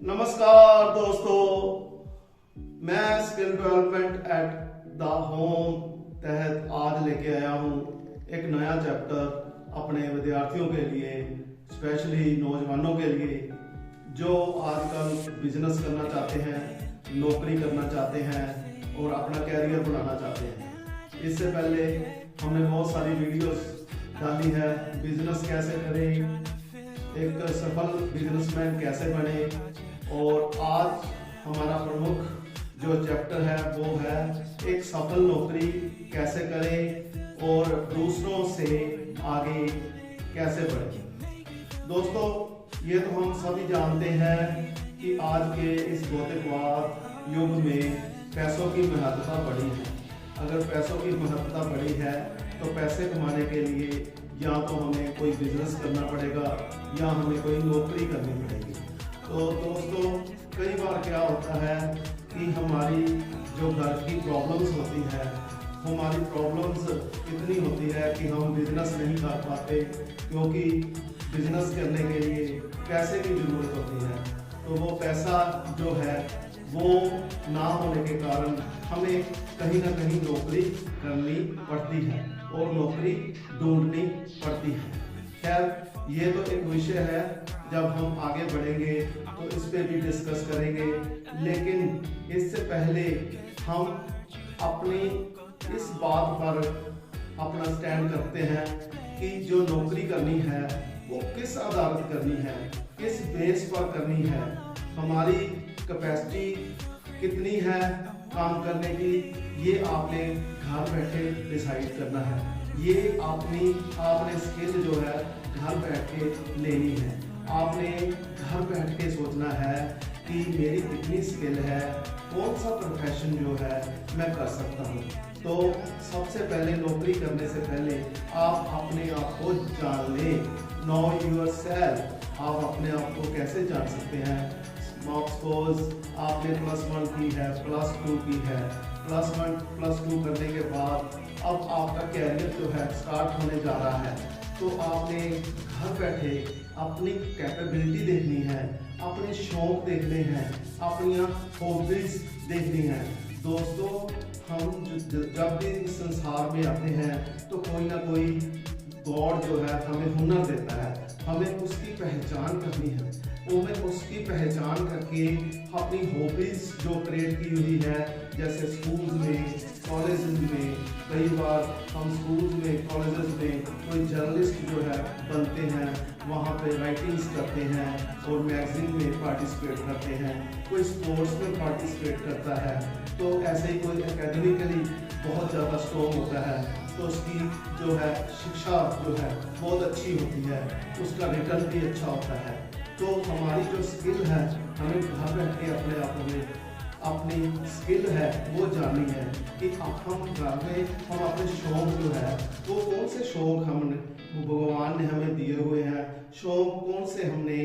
नमस्कार दोस्तों, मैं skill development at the home तहत आज लेके आया हूँ एक नया चैप्टर अपने विद्यार्थियों के लिए, स्पेशली नौजवानों के लिए जो आजकल बिजनेस करना चाहते हैं, नौकरी करना चाहते हैं और अपना कैरियर बनाना चाहते हैं। इससे पहले हमने बहुत सारी वीडियोस डाली है, बिजनेस कैसे करें, एक सफल बिजनेसमैन कैसे बने। और आज हमारा प्रमुख जो चैप्टर है वो है एक सफल नौकरी कैसे करें और दूसरों से आगे कैसे बढ़ें। दोस्तों, ये तो हम सभी जानते हैं कि आज के इस भौतिकवाद युग में पैसों की महत्ता बढ़ी है। अगर पैसों की महत्ता बढ़ी है तो पैसे कमाने के लिए या तो हमें कोई बिजनेस करना पड़ेगा या हमें कोई नौकरी करनी पड़ेगी। तो दोस्तों, कई बार क्या होता है कि हमारी जो घर की प्रॉब्लम्स होती है, हमारी प्रॉब्लम्स इतनी होती है कि हम बिजनेस नहीं कर पाते, क्योंकि बिजनेस करने के लिए पैसे की ज़रूरत होती है। तो वो पैसा जो है वो ना होने के कारण हमें कहीं ना कहीं नौकरी करनी पड़ती है और नौकरी ढूंढनी पड़ती है। खैर, ये तो एक विषय है, जब हम आगे बढ़ेंगे तो इस पे भी डिस्कस करेंगे। लेकिन इससे पहले हम अपनी इस बात पर अपना स्टैंड करते हैं कि जो नौकरी करनी है वो किस आधारित करनी है, किस बेस पर करनी है, हमारी कैपेसिटी कितनी है काम करने की, ये आपने घर बैठे डिसाइड करना है। ये आपने स्किल जो है घर बैठ के लेनी है। आपने घर बैठ के सोचना है कि मेरी कितनी स्किल है, कौन सा प्रोफेशन जो है मैं कर सकता हूँ। तो सबसे पहले नौकरी करने से पहले आप अपने आप को जान लें। No yourself. आप अपने आप को कैसे जान सकते हैं? सपोज आपने +1 की है, +2 की है, +1 +2 करने के बाद अब आपका कैरियर जो है स्टार्ट होने जा रहा है। तो आपने घर बैठे अपनी कैपेबिलिटी देखनी है, अपने शौक देखने हैं, अपनी हॉबीज देखनी है। दोस्तों, हम जब भी इस संसार में आते हैं तो कोई ना कोई गॉड जो है हमें हुनर देता है, हमें उसकी पहचान करनी है। हमें उसकी पहचान करके अपनी हॉबीज जो क्रिएट की हुई है, जैसे स्कूल्स में, कॉलेजेस में, कई बार हम स्कूल्स में, कॉलेजेस में कोई जर्नलिस्ट जो है बनते हैं, वहाँ पे राइटिंग्स करते हैं और मैगजीन में पार्टिसिपेट करते हैं, कोई स्पोर्ट्स में पार्टिसिपेट करता है। तो ऐसे ही कोई एकेडमिकली बहुत ज़्यादा स्ट्रॉन्ग होता है तो उसकी जो है शिक्षा जो है बहुत अच्छी होती है, उसका रिटर्न भी अच्छा होता है। तो हमारी जो स्किल है, हमें घर बैठ के अपने आप में अपनी स्किल है वो जाननी है कि हम घर में हम अपने शौक जो है वो कौन से शौक हमने भगवान ने हमें दिए हुए हैं, शौक कौन से हमने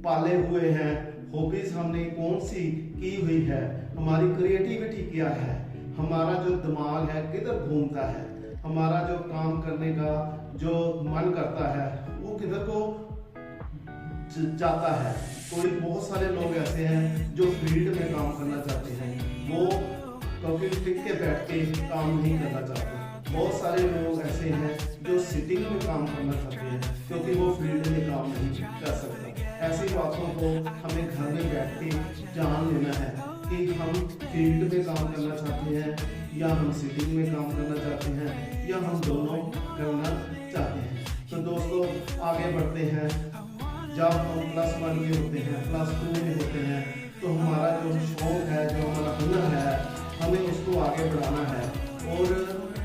पाले हुए हैं, हॉबीज हमने कौन सी की हुई है, हमारी क्रिएटिविटी क्या है, हमारा जो दिमाग है किधर घूमता है, हमारा जो काम करने का जो मन करता है वो किधर को जाता है। कोई बहुत सारे लोग ऐसे हैं जो फील्ड में काम करना चाहते हैं, वो कभी टिक के बैठ के काम नहीं करना चाहते। बहुत सारे लोग ऐसे हैं जो सिटिंग में काम करना चाहते हैं, क्योंकि वो फील्ड में काम नहीं कर सकता। ऐसी बातों को हमें घर में बैठ के जान लेना है कि हम फील्ड में काम करना चाहते हैं या हम सिटिंग में काम करना चाहते हैं या हम दोनों करना चाहते हैं। तो दोस्तों, आगे बढ़ते हैं। जब हम +1 में होते हैं, +2 में होते हैं, तो हमारा जो शौक है, जो हमारा हुनर है, हमें उसको आगे बढ़ाना है। और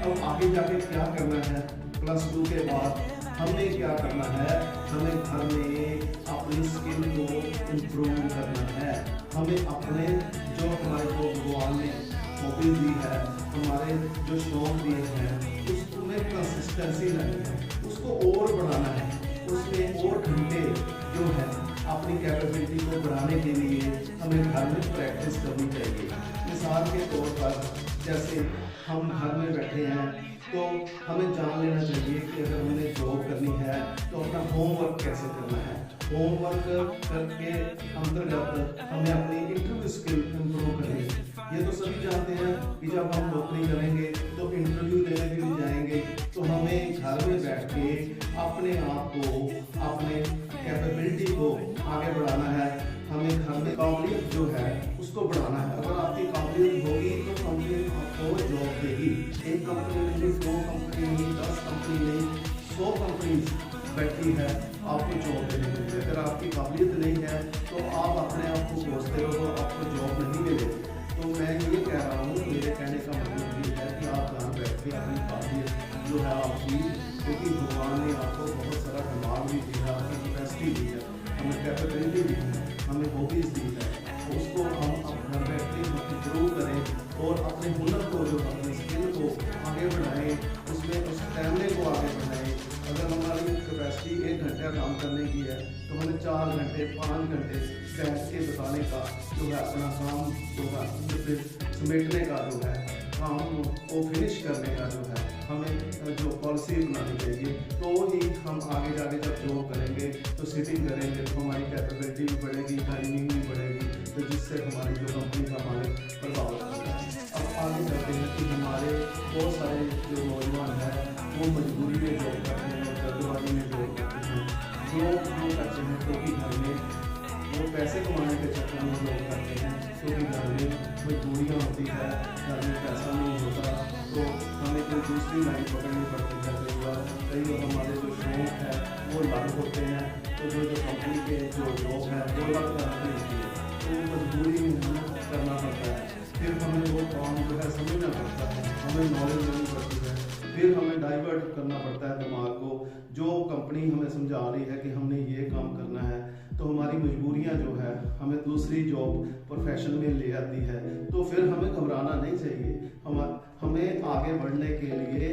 अब आगे जाके क्या करना है, +2 के बाद हमें क्या करना है, हमें घर में अपनी स्किल को इम्प्रूव करना है। हमें अपने जो हमारे को भगवान ने हॉबी दी है, हमारे जो शौक दिए हैं, उसमें कंसिस्टेंसी लानी है, उसको और बढ़ाना है, उसमें और घंटे जो है अपनी कैपेबिलिटी को बढ़ाने के लिए हमें घर में प्रैक्टिस करनी चाहिए। मिसाल के तौर पर जैसे हम घर में बैठे हैं तो हमें जान लेना चाहिए कि अगर हमने जॉब करनी है तो अपना होमवर्क कैसे करना है। होमवर्क करके अंतर्गत हमें अपनी इंटरव्यू स्किल इम्प्रूव करनी है। ये तो सभी जानते हैं कि जब हम नौकरी करेंगे तो इंटरव्यू देने के लिए जाएंगे तो हमें घर में बैठ के अपने आप को, अपने कैपेबिलिटी को आगे बढ़ाना है। हमें घर में काबिलियत जो है उसको बढ़ाना है। अगर आपकी काबिलियत होगी तो कंपनी आपको जॉब देगी। एक कंपनी नहीं, 2 कंपनी नहीं, 10 कंपनी नहीं, 100 कंपनी बैठी है आपको जॉब देने के लिए। अगर आपकी काबिलियत नहीं है तो आप अपने आप को कोसते रहो, आपको जॉब नहीं मिलेगी। तो मैं ये कह रहा हूँ, मेरे कहने का मतलब ये है कि आप घर बैठ के अपनी काबिलियत जो है आपकी, क्योंकि भगवान ने आपको बहुत सारा दिमाग भी दिया, आपकी कैपेसिटी दी है, हमें कैपेबिलिटी दी है, हमें हॉबीज दी है, तो उसको हम अब घर बैठ के जरूर करें और अपने हुनर को, जो अपनी स्किल को आगे बढ़ाएं, उसमें उस स्टैमिना को आगे बढ़ाएं। अगर हमारी कैपेसिटी 1 घंटा काम करने की है तो हमें 4 घंटे 5 घंटे बैठ के बताने का जो है, अपना काम जो है समेटने का जो है, काम को फिनिश करने का जो है, हमें जो पॉलिसी बनानी चाहिए। तो ही हम आगे जाके जब जॉब करेंगे तो सिटिंग करेंगे तो हमारी कैपेबिलिटी भी बढ़ेगी, टाइमिंग भी बढ़ेगी, तो जिससे हमारी जो कंपनी का मालिक प्रभावित होगा। अब आगे चलते हैं कि हमारे बहुत सारे जो नौजवान हैं वो मजबूरी में जॉब करते हैं, जल्दबाजी में जॉब करते हैं, जो करते हैं क्योंकि घर में वो पैसे कमाने के चक्कर में जॉब करते हैं, क्योंकि घर में मजबूरियाँ होती है, घर में पैसा नहीं होता तो हमें कोई दूसरी लाइन पकड़नी पड़ती है। कई बार हमारे जो शौक है वो अलग होते हैं, तो जो कंपनी के जो जॉब है वो अलग तरह की होती है, तो मजबूरी में हमें करना पड़ता है। फिर हमें वो काम जो है समझना पड़ता है, हमें नॉलेज लेनी पड़ती है, फिर हमें डाइवर्ट करना पड़ता है दिमाग को। जो कंपनी हमें समझा रही है कि हमने ये काम करना है, तो हमारी मजबूरियां जो है हमें दूसरी जॉब प्रोफेशन में ले आती है, तो फिर हमें घबराना नहीं चाहिए। हमें आगे बढ़ने के लिए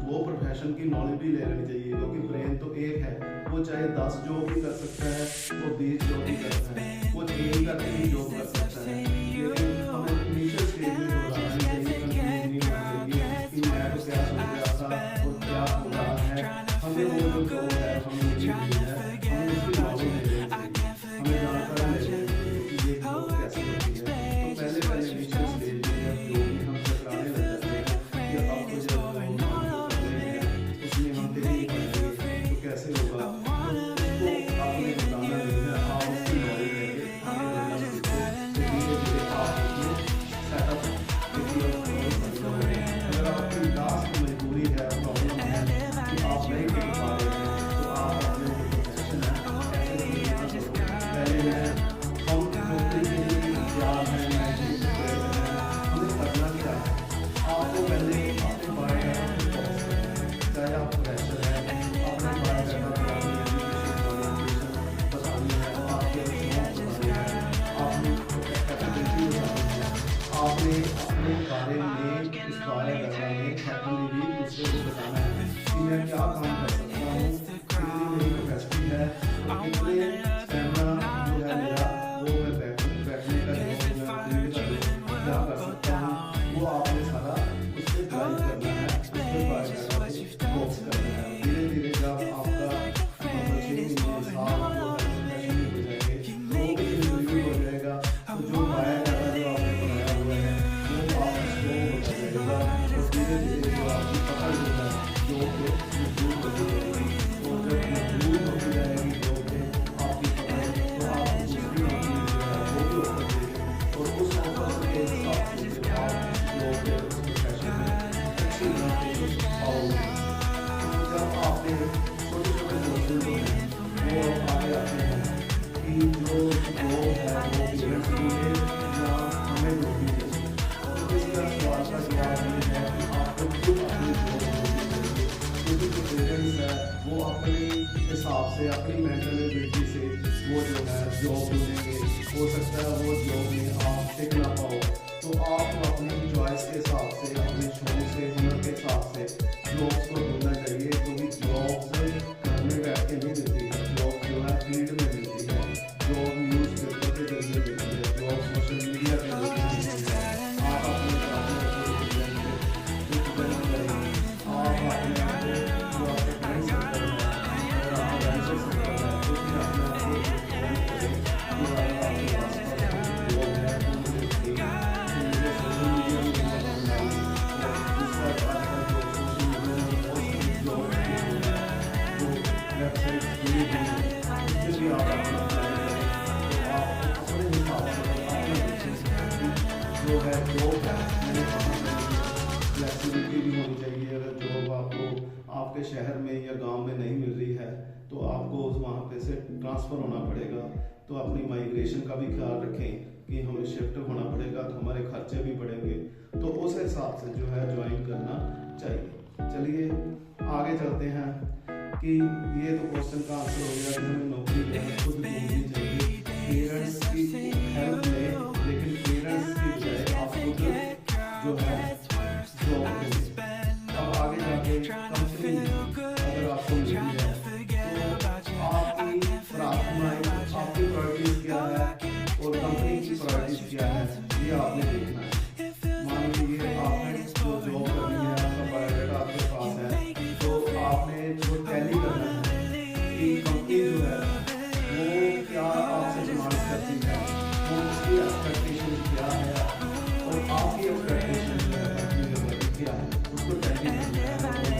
वो प्रोफेशन की नॉलेज भी ले लेनी चाहिए, क्योंकि ब्रेन तो एक है, वो चाहे 10 जॉब भी कर सकता है, वो 20 जॉब भी कर सकता है, वो 3 का 3 जॉब कर सकता है। लेकिन हमें इनिशियल स्टेज में घबराना नहीं चाहिए, कि मैं तो क्या सोच रहा था और क्या हो रहा है। हमें वो जो जॉब है हमें मिली हुई है, हमें उसकी नॉलेज ले लेनी चाहिए, हमें जानकारी ले लेनी चाहिए कि ये जॉब कैसे होती है। तो पहले इनिशियल स्टेज में जब जो भी हम चकराने लग जाते हैं कि आपको जब उसमें हम तेजी पड़ेंगे तो कैसे होगा, तो उसको आपने बताना नहीं है, आप उसकी नॉलेज लेके आगे बढ़ना सीखो। धीरे धीरे आप उसमें सेटअप अगर आपकी लास्ट मजबूरी है, प्रॉब्लम है कि आप नहीं टिक पा रहे हैं, तो आप अपने जो प्रोफेशन है ऐसे नहीं करना करो। पहले है हम नौकरी के लिए तैयार हैं, हमें करना क्या है, आपको पहले अपने बायोडाटा को पॉज करना है। चाहे आप फ्रेशर है, अपना बायोडाटा बतानी है, आपके शौक बताने हैं, आपने कैपेबिलिटी बतानी है, आपने अपने बारे में इस बायोडाटा में अपने भी दूसरे को बताना है कि मैं क्या काम कर सकता हूँ, कितनी मेरी कैपेसिटी है, और कितने स्टैमिना जो है मेरा, वो मैं बैठने का जो मैं क्या कर सकता हूँ, वो आपने सारा उस पर ड्राइव करना है, उस पर बायोडाटा को बॉक्स करना है। धीरे धीरे जब आपका 6 महीने साल जो है प्रोफेशन में हो जाएंगे, तो वो भी इंटरव्यू हो जाएगा, तो जो बायोडाटा जो आपने बनाया हुआ है वो आप उसको होता जाएगा, और धीरे धीरे जो आपकी पकड़ जो है जो पे मजबूत होती जाएगी, और जब मजबूत होती जाएगी जो पे आपकी पकड़, तो आप दूसरी नौकरी जो है वो भी ऑफर देगी, और उस ऑफर के हिसाब से फिर आप जो पे उस प्रोफेशन में अच्छी तरह से आओगे। तो जब आपने छोटे छोटे कोर्सेज जो हैं वो आगे आते हैं कि जो जॉब है वो पेरेंट्स की है या हमें नौकरी चाहिए, तो इसका सवाल का जवाब ये है कि आपको खुद अपनी जॉब नौकरी चाहिए, क्योंकि जो पेरेंट्स है वो अपने हिसाब से, अपनी मेंटल एबिलिटी से वो जो है जॉब ढूंढेंगे। हो सकता है वो जॉब में आप टिक ना पाओ, तो आपको अपनी चॉइस के हिसाब से, अपने शौक से, हुनर के हिसाब से जॉब्स को ढूंढना चाहिए, क्योंकि जॉब्स घर में बैठ के नहीं मिलती है, जॉब जो है फील्ड में मिलती है, जॉब न्यूज़ पेपर के जरिए मिलती है, जॉब सोशल मीडिया के जरिए मिलती है। आप अपने आप को करेंगे, आप अपने आप को जो आपके फ्रेंड सर्कल है, अगर आपका फ्रेंड सर्कल है तो फिर अपने आप को जॉब है मैंने फ्लैक्सिबिलिटी भी होनी चाहिए। अगर जॉब आपको आपके शहर में या गांव में नहीं मिल रही है तो आपको वहाँ पे से ट्रांसफ़र होना पड़ेगा। तो अपनी माइग्रेशन का भी ख्याल रखें कि हमें शिफ्ट होना पड़ेगा तो हमारे खर्चे भी बढ़ेंगे, तो उस हिसाब से जो है ज्वाइन करना चाहिए। चलिए आगे चलते हैं कि ये तो क्वेश्चन का आंसर हो गया कि हमें नौकरी जो है खुद ढूंढनी चाहिए, पेरेंट्स की हेल्प लें, लेकिन पेरेंट्स की बजाय आप खुद जो है जॉब ढूंढें। अब आगे जाके कंपनी अगर आपको मिली है तो आपकी प्राथमिकताएं, आपकी प्रायोरिटीज क्या है और कंपनी की प्रायोरिटीज क्या है, ये आपने देखना है। मान लीजिए आपने जो जॉब करनी है, आपका बायोडाटा आपके पास है, तो आपने जो टैली करना है कि कंपनी जो है वो क्या आपसे डिमांड करती है, वो उसकी एक्सपेक्टेशन क्या है और आपकी एक्सपेक्टेशन जो है कंपनी जो है क्या है, उसको टैली करना है।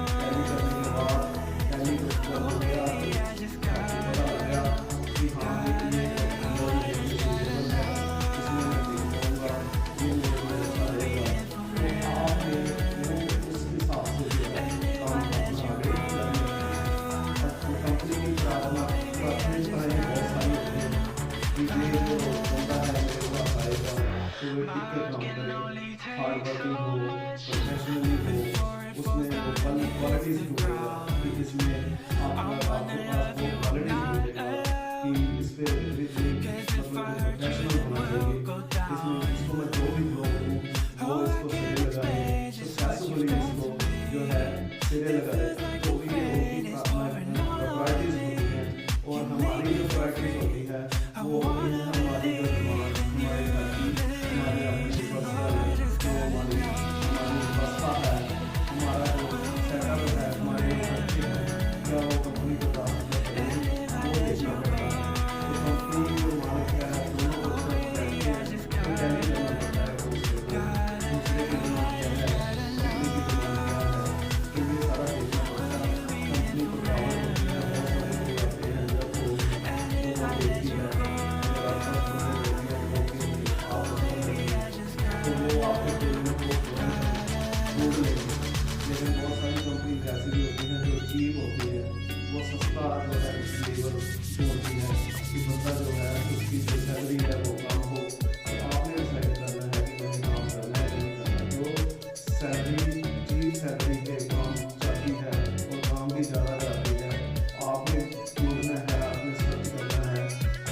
टैली करने के बाद टैली को हो गया पता लग गया कि हाँ ये हार्ड वर्किंग हो, प्रोफेशनली हो, उसमें वो क्वालिटीज ढूंढेगा कि इसमें आपके पास वो क्वालिटीज ढूंढेगा कि इस पे मतलब प्रोफेशनल होना चाहिए, इसमें इसको मैं जो भी जॉब हूँ वो इसको सिरे लगाए, सक्सेसफुली इसको जो है सिरे लगाए, तो ये होगी प्रायोरिटीज होती है। और हमारी जो प्रायोरिटीज होती है वो होती है हमारी जो दिमाग, हमारे घर की, हमारे अपनी पर्सनल जो हमारी व्यवस्था है, हमारा जो सेटअप है, हमारे खर्चे हैं, क्या वो कंपनी को ट्रांसफर करेगी वो देखना पड़ता है। तो कंपनी जो मालिक है दोनों को बैठते हैं तो टैली करना पड़ता है दूसरे की डिमांड क्या है, कंपनी की डिमांड क्या है, तो ये सारा देखना पड़ता है। कंपनी को प्रॉब्लम होती है, बहुत सारे लोग आते हैं जब वो देखती है अगर आपका तो वो आपके पेमेंट को जोड़ लेंगे। लेकिन बहुत सारी कंपनी ऐसी भी होती हैं जो चीप होती है, वो सस्ता जो है लेबर जोड़ती है कि बंदा जो है उसकी जो सैलरी है वो कम हो, तो आपने डिसाइड करना है कि मैंने काम करना है नहीं करना। जो सैलरी चीप सैलरी पे काम जाती है और काम भी ज़्यादा जाती है, आपने ढूंढना है, आपने सर्च करना है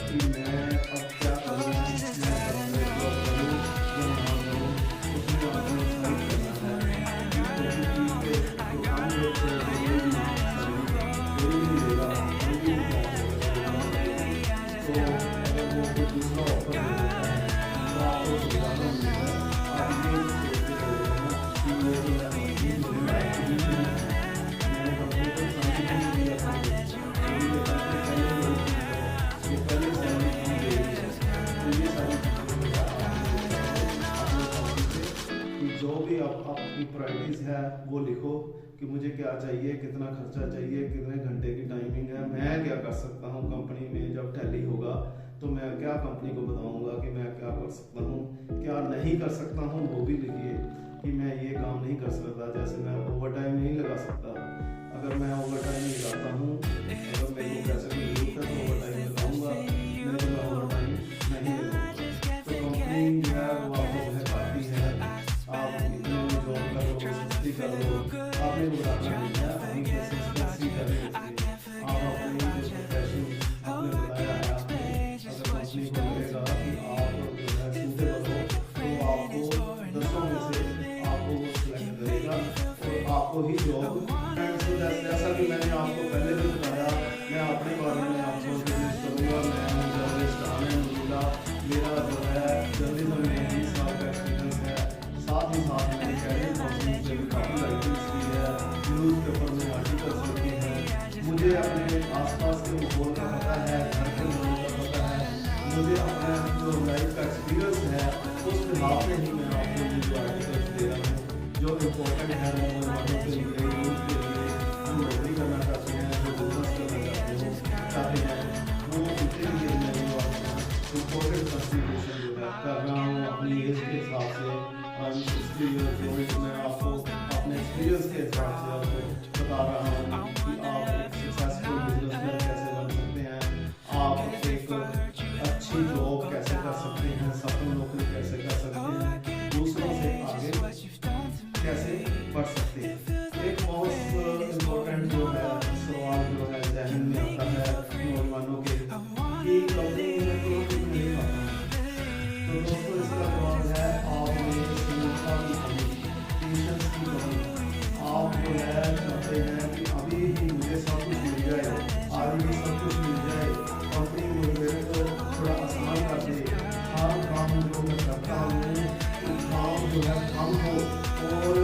कि मैं अब क्या करूँ, मैं जॉब करूँ या ना करूँ, उसमें आपने डिसाइड करना है। जो काम लोग मिलेगा तो अगर वो कोई दूसरा ऑफर देता है तो आपको ज़्यादा मिलेगा। आप ये सोचते हो कि ये जो है मेरे लाइफ में मैंने कंपनी को ट्रांसफर किया था, ये पहले सैलरी कम दे रही है, तो ये सारी कि जो भी आप आपकी प्रायोरिटीज़ है वो लिखो कि मुझे क्या चाहिए, कितना खर्चा चाहिए, कितने घंटे की टाइमिंग है, मैं क्या कर सकता हूँ कंपनी में। जब टैली होगा तो मैं क्या कंपनी को बताऊँगा कि मैं क्या कर सकता हूँ, क्या नहीं कर सकता हूँ वो भी लिखिए कि मैं ये काम नहीं कर सकता। जैसे मैं ओवर टाइम नहीं लगा सकता, अगर मैं ओवर टाइम नहीं लगाता हूँ, अगर मेरे को पैसे की जरूरत है तो ओवर टाइम लगाऊंगा, नहीं तो मैं ओवर टाइम नहीं लगाऊंगा। तो कंपनी जो है वो आपको बहकाती है, आप इतने में जॉब करो, सस्ती करो, आपने बुलाना नहीं है, अपनी कंसिस्टेंसी करनी होती है। आप अपनी जो प्रोफेशन आपने बताया है, आपने अगर कंपनी को लगेगा कि आप जो है सूटेबल हो तो आपको 10 में से आपको वो सिलेक्ट करेगा और आपको ही जॉब। जैसा कि मैंने आपको पहले भी बताया, मैं अपने बारे में आपको इंट्रोड्यूस करूँगा। मैं जर्नलिस्ट आमिर नूरुल्लाह, मेरा जो है जर्नलिज्म में 20 साल का एक्सपीरियंस है। साथ ही साथ मैंने कैरियर काउंसलिंग से भी काफ़ी राइटिंग्स की है, न्यूज़पेपर में आर्टिकल्स लिखे हैं। मुझे अपने आसपास के माहौल का पता है, घर के माहौल का पता है, मुझे अपना जो लाइफ का एक्सपीरियंस है उस लिहाज से ही मैं आपको जो आर्टिकल्स दे रहा हूँ जो इम्पोर्टेंट है नौजवानों के लिए, यूथ के लिए, जो नौकरी करना चाहते हैं, जो बिजनेस करना चाहते हैं, वो उनके लिए मैं इम्पोर्टेंट कंट्रीब्यूशन जो है कर रहा हूँ अपनी एज के हिसाब से 60 ईयर्स ओल्ड, मैं आपको अपने एक्सपीरियंस के हिसाब से आपको बता रहा हूँ कि आप एक सक्सेसफुल बिजनेसमैन कैसे बन सकते हैं, आप एक अच्छी जॉब कैसे कर सकते हैं, सफल नौकरी कैसे कर सकते हैं, दूसरों से आगे कैसे बढ़ सकते हैं। एक बहुत इम्पोर्टेंट जो है सवाल जो है जहन में आता है नौजवानों के कि कंपनी में तो नहीं पाता। तो दोस्तों इसका जवाब है आप में संयमता की कमी, पेशेंस की कमी। आप जो है चाहते हैं कि अभी ही मुझे सब कुछ मिल जाए, आज ही सब कुछ मिल जाए, कंपनी मेरे को थोड़ा आसान कर दे, हर काम जो मैं करता हूँ वो काम जो है कम हो, और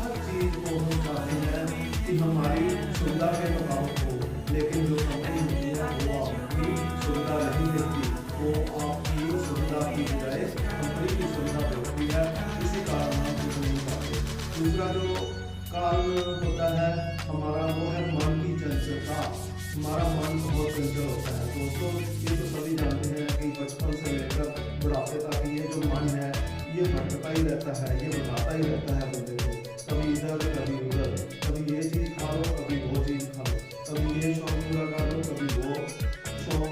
हर चीज़ को हम चाहते हैं कि हमारी सुविधा के मुताबिक हो, लेकिन जो कंपनी होती है वो आपकी सुविधा नहीं देती, वो आपकी सुविधा की बजाय कंपनी की सुविधा देती है। इसी कारण हम कुछ नहीं पाते। दूसरा जो कारण होता है हमारा वो है मन की चंचलता। हमारा मन बहुत चंचल होता है दोस्तों, ये तो सभी जानते हैं कि बचपन से लेकर बुढ़ापे तक ये जो मन है ये भटकता ही रहता है, ये बताता ही रहता है बंदे को, कभी इधर कभी उधर, कभी ये चीज़ खा लो कभी वो चीज़ खा लो, कभी ये शौक पूरा कर लो कभी वो शौक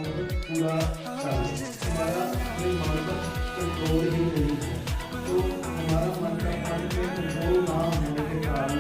पूरा कर लो। हमारा अपने मन पर कंट्रोल ही नहीं है। तो हमारा मन का मन पे कंट्रोल ना होने के कारण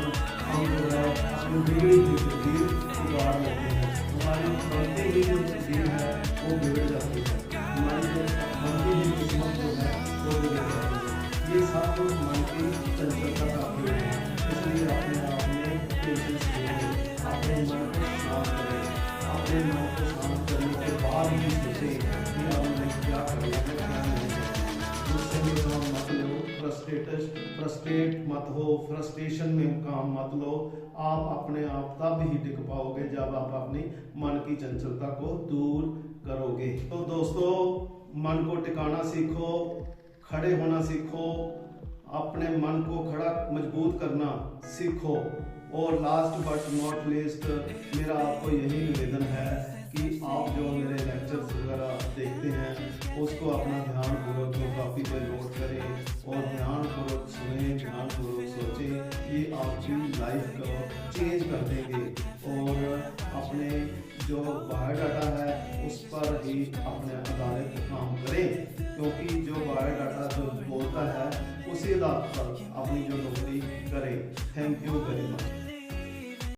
हम जो है अपनी बिगड़ी हुई तस्वीर सुधार लेते हैं। हमारी बनती हुई जो तस्वीर है वो बिगड़ जाती है, हमारी जो बनती हुई किस्मत जो है वो बिगड़ जाती है। ये सब कुछ मन की चंचलता का खेल है। इसलिए अपने आप में पेशेंस रखें, अपने मन को शांत करें, अपने मन को शांत करने के बाद ही सोचें कि अब मैं क्या करूँ, क्या नहीं करूँ। गुस्से में काम मत लो, फ्रस्ट्रेट मत हो, फ्रस्ट्रेशन में काम मत लो। आप अपने आप तब ही टिक पाओगे जब आप अपनी मन की चंचलता को दूर करोगे। तो दोस्तों मन को टिकाना सीखो, खड़े होना सीखो, अपने मन को खड़ा मजबूत करना सीखो। और लास्ट बट नॉट लीस्ट मेरा आपको यही निवेदन है कि आप जो मेरे लेक्चर्स वगैरह देखते हैं उसको अपना ध्यानपूर्वक कॉपी पे नोट करें और ध्यानपूर्वक सुनें, ध्यानपूर्वक सोचें। ये आपकी लाइफ को चेंज कर देंगे। और अपने जो बायोडाटा है उस पर ही अपने आधारित काम करें, क्योंकि जो बायोडाटा जो बोलता है उसी आधार पर अपनी जो नौकरी करें। Thank you very much.